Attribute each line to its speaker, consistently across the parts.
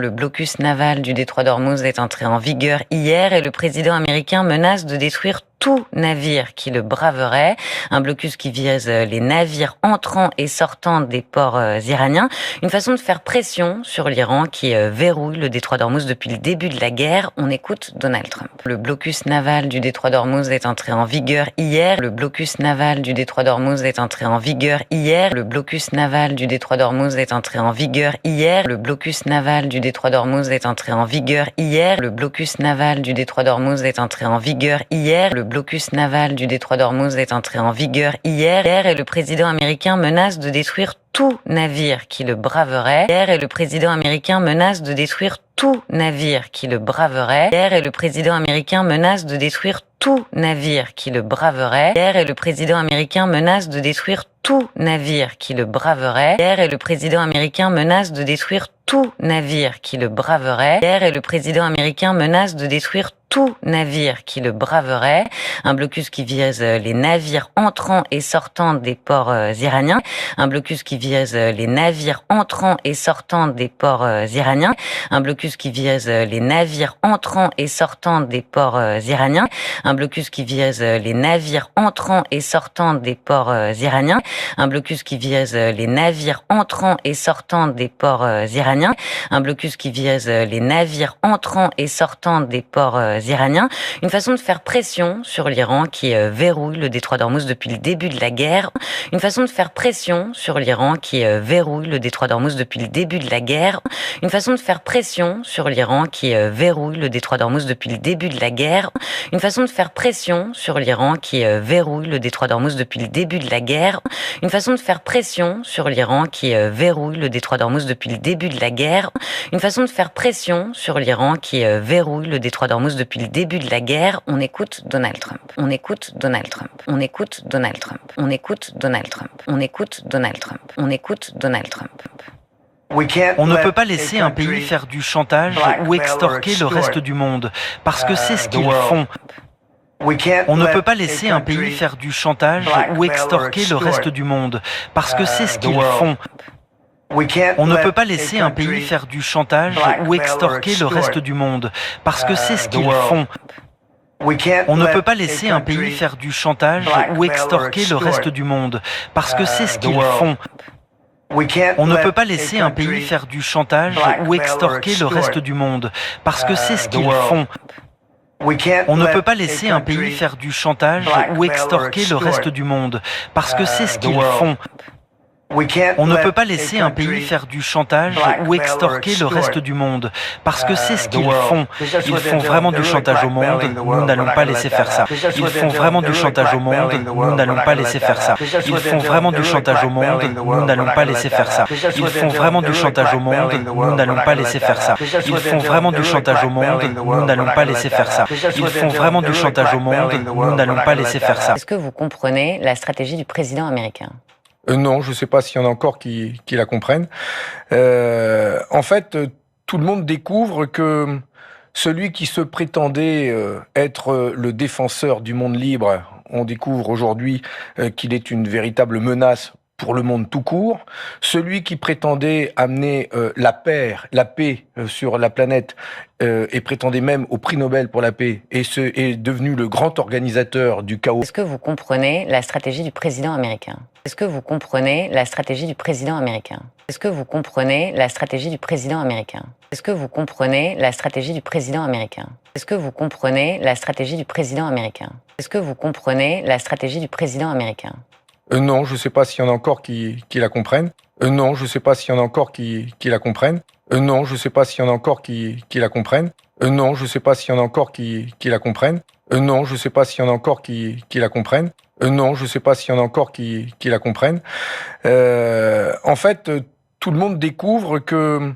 Speaker 1: Le blocus naval du détroit d'Ormuz est entré en vigueur hier et le président américain menace de détruire tout navire qui le braverait. Un blocus qui vise les navires entrant et sortant des ports iraniens. Une façon de faire pression sur l'Iran qui verrouille le détroit d'Ormuz depuis le début de la guerre. On écoute Donald Trump. Le blocus naval du détroit d'Ormuz est entré en vigueur hier. Le blocus naval du détroit d'Ormuz est entré en vigueur hier. Le blocus naval du détroit d'Ormuz est entré en vigueur hier. Le blocus naval du détroit d'Ormuz est entré en vigueur hier. Le blocus naval du détroit d'Ormuz est entré en vigueur hier. Le blocus naval du détroit d'Ormuz est entré en vigueur hier et le président américain menace de détruire tout navire qui le braverait. Hier et le président américain menace de détruire tout navire qui le braverait. Hier et le président américain menace de détruire tout navire qui le braverait. Hier et le président américain menace de détruire tout navire qui le braverait. Hier et le président américain menace de détruire tout navire qui le braverait. Hier et le président américain menace de détruire tout navire qui le braverait. Un blocus qui vise les navires entrant et sortant des ports iraniens. Un blocus qui vise les navires entrant et sortant des ports iraniens. Un blocus qui vise les navires entrant et sortant des ports iraniens. Un blocus qui vise les navires entrant et sortant des ports iraniens. Un blocus qui vise les navires entrant et sortant des ports iraniens. Un blocus qui vise les navires entrant et sortant des ports iraniens. Une façon de faire pression sur l'Iran qui verrouille le détroit d'Ormuz depuis le début de la guerre. Une façon de faire pression sur l'Iran qui verrouille le détroit d'Ormuz depuis le début de la guerre. Une façon de faire pression sur l'Iran qui verrouille le détroit d'Ormuz depuis le début de la guerre. Une façon de faire pression sur l'Iran qui verrouille le détroit d'Ormuz depuis le début de la guerre. Une façon de faire pression sur l'Iran qui verrouille le détroit d'Ormuz depuis le début de la guerre. Une façon de faire pression sur l'Iran qui verrouille le détroit d'Ormuz depuis le début de la guerre. On écoute Donald Trump. On écoute Donald Trump. On écoute Donald Trump. On écoute Donald Trump. On écoute Donald Trump. On écoute Donald Trump.
Speaker 2: On ne peut pas laisser un pays faire du chantage ou extorquer le reste du monde, parce que c'est ce qu'ils font. On ne peut pas laisser un pays faire du chantage ou extorquer le reste du monde, parce que c'est ce qu'ils font. On ne peut pas laisser un pays faire du chantage ou extorquer le reste du monde, parce que c'est ce qu'ils font. On ne peut pas laisser un pays faire du chantage ou extorquer le reste du monde, parce que c'est ce qu'ils font. On ne peut pas laisser un pays faire du chantage ou extorquer le reste du monde, parce que c'est ce qu'ils font. On ne peut pas laisser un pays faire du chantage ou extorquer le reste du monde, parce que c'est ce qu'ils font. On ne peut pas laisser un pays faire du chantage ou extorquer le reste du monde, parce que c'est ce qu'ils font. Ils font vraiment du chantage au monde, nous n'allons pas laisser faire ça. Ils font vraiment du chantage au monde, nous n'allons pas laisser faire ça. Ils font vraiment du chantage au monde, nous n'allons pas laisser faire ça. Ils font vraiment du chantage au monde, nous n'allons pas laisser faire ça. Ils font vraiment du chantage au monde, nous n'allons pas laisser faire ça. Ils font vraiment du chantage au monde, nous n'allons pas laisser faire ça.
Speaker 1: Est-ce que vous comprenez la stratégie du président américain ?
Speaker 3: Non, je ne sais pas s'il y en a encore qui la comprennent. En fait, tout le monde découvre que celui qui se prétendait être le défenseur du monde libre, on découvre aujourd'hui qu'il est une véritable menace pour le monde tout court. Celui qui prétendait amener la paix sur la planète et prétendait même au prix Nobel pour la paix est devenu le grand organisateur du chaos.
Speaker 1: Est-ce que vous comprenez la stratégie du président américain ? Est-ce que vous comprenez la stratégie du président américain ? Est-ce que vous comprenez la stratégie du président américain ? Est-ce que vous comprenez la stratégie du président américain ? Est-ce que vous comprenez la stratégie du président américain ? Est-ce que vous comprenez la stratégie du président américain ?
Speaker 3: Non, je ne sais pas s'il y en a encore qui la comprennent. Non, je ne sais pas s'il y en a encore qui la comprennent. Non, je ne sais pas s'il y en a encore qui la comprennent. Non, je ne sais pas s'il y en a encore qui la comprennent. Non, je ne sais pas s'il y en a encore qui la comprennent. Non, je ne sais pas s'il y en a encore qui la comprennent. En fait, tout le monde découvre que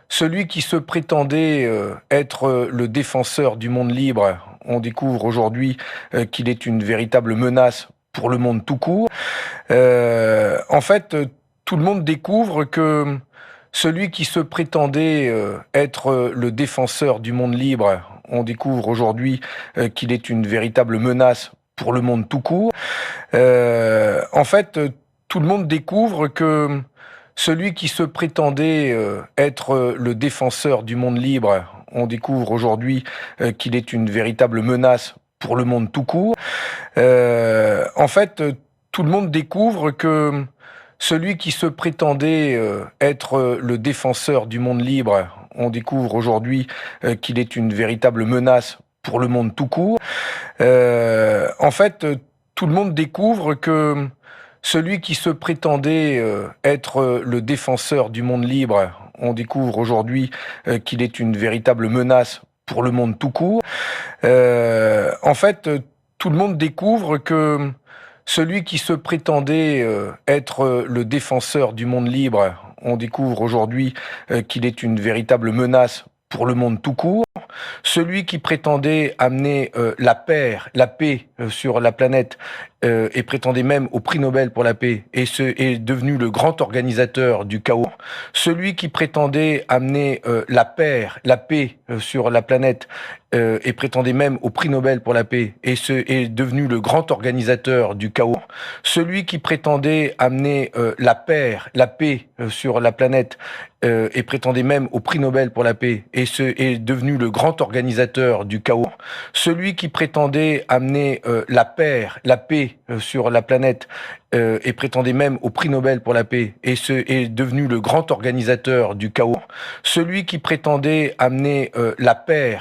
Speaker 3: celui qui se prétendait être le défenseur du monde libre, on découvre aujourd'hui qu'il est une véritable menace pour le monde tout court. En fait, tout le monde découvre que celui qui se prétendait être le défenseur du monde libre, on découvre aujourd'hui qu'il est une véritable menace pour le monde tout court. En fait, tout le monde découvre que celui qui se prétendait être le défenseur du monde libre, on découvre aujourd'hui qu'il est une véritable menace pour le monde tout court. En fait, tout le monde découvre que celui qui se prétendait être le défenseur du monde libre, on découvre aujourd'hui qu'il est une véritable menace pour le monde tout court. En fait, tout le monde découvre que celui qui se prétendait être le défenseur du monde libre, on découvre aujourd'hui qu'il est une véritable menace pour le monde tout court. En fait, tout le monde découvre que celui qui se prétendait être le défenseur du monde libre, on découvre aujourd'hui qu'il est une véritable menace pour le monde tout court. Celui qui prétendait amener la paix sur la planète et prétendait même au prix Nobel pour la paix et est devenu le grand organisateur du chaos. Celui qui prétendait amener la paix sur la planète et prétendait même au prix Nobel pour la paix et est devenu le grand organisateur du chaos. Celui qui prétendait amener la paix sur la planète et prétendait même au prix Nobel pour la paix et est devenu le grand organisateur du chaos. Celui qui prétendait amener la paix sur la planète et prétendait même au prix Nobel pour la paix et est devenu le grand organisateur du chaos. Celui qui prétendait amener la paix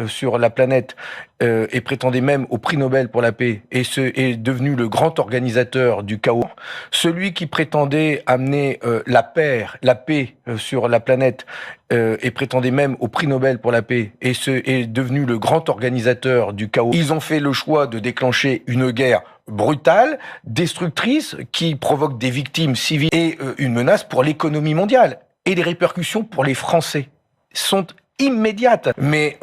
Speaker 3: sur la planète et prétendait même au prix Nobel pour la paix et est devenu le grand organisateur du chaos. Celui qui prétendait amener la paix sur la planète et prétendait même au prix Nobel pour la paix et est devenu le grand organisateur du chaos. Ils ont fait le choix de déclencher une guerre brutale, destructrice, qui provoque des victimes civiles et une menace pour l'économie mondiale. Et les répercussions pour les Français sont immédiates. Mais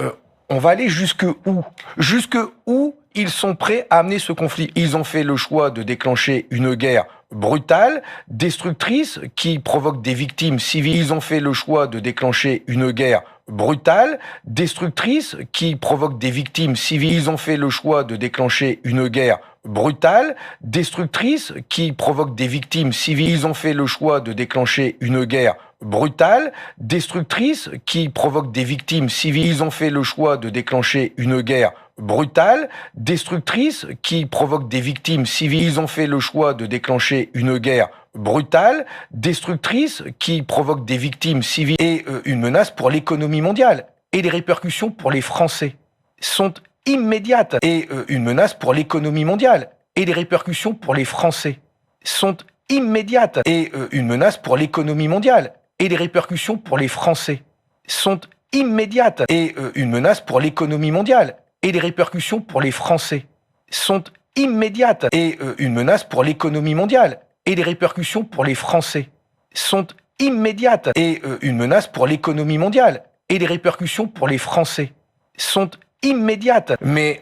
Speaker 3: on va aller jusque où? Jusque où ils sont prêts à amener ce conflit? Ils ont fait le choix de déclencher une guerre brutale, destructrice, qui provoque des victimes civiles. Ils ont fait le choix de déclencher une guerre brutale, destructrice, qui provoque des victimes civiles. Ils ont fait le choix de déclencher une guerre brutale, destructrice, qui provoque des victimes civiles. Ils ont fait le choix de déclencher une guerre brutale, destructrice, qui provoque des victimes civiles. Ils ont fait le choix de déclencher une guerre brutale, destructrice, qui provoque des victimes civiles. Ils ont fait le choix de déclencher une guerre brutale, destructrice, qui provoque des victimes civiles et une menace pour l'économie mondiale. Et les répercussions pour les Français sont immédiates. Et une menace pour l'économie mondiale. Et les répercussions pour les Français sont immédiates. Et une menace pour l'économie mondiale. Et les répercussions pour les Français sont immédiates. Et une menace pour l'économie mondiale. Et les répercussions pour les Français sont immédiates. Et une menace pour l'économie mondiale. Et les répercussions pour les Français sont immédiates. Et une menace pour l'économie mondiale. Et les répercussions pour les Français sont immédiates. Mais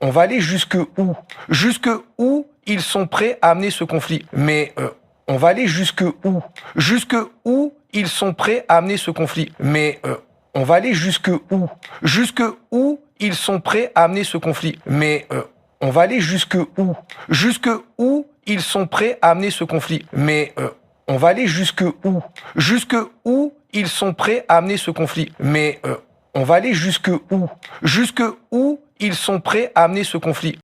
Speaker 3: on va aller jusque où? Jusque où ils sont prêts à amener ce conflit? Mais on va aller jusque où? Jusque où ils sont prêts à amener ce conflit? Mais on va aller jusque où? Jusque où ils sont prêts à amener ce conflit? Mais on va aller jusque où? Jusque où ils sont prêts à amener ce conflit? Mais on va aller jusque où? Jusque où ils sont prêts à amener ce conflit? Mais on va aller jusque où? Jusque où ils sont prêts à amener ce conflit?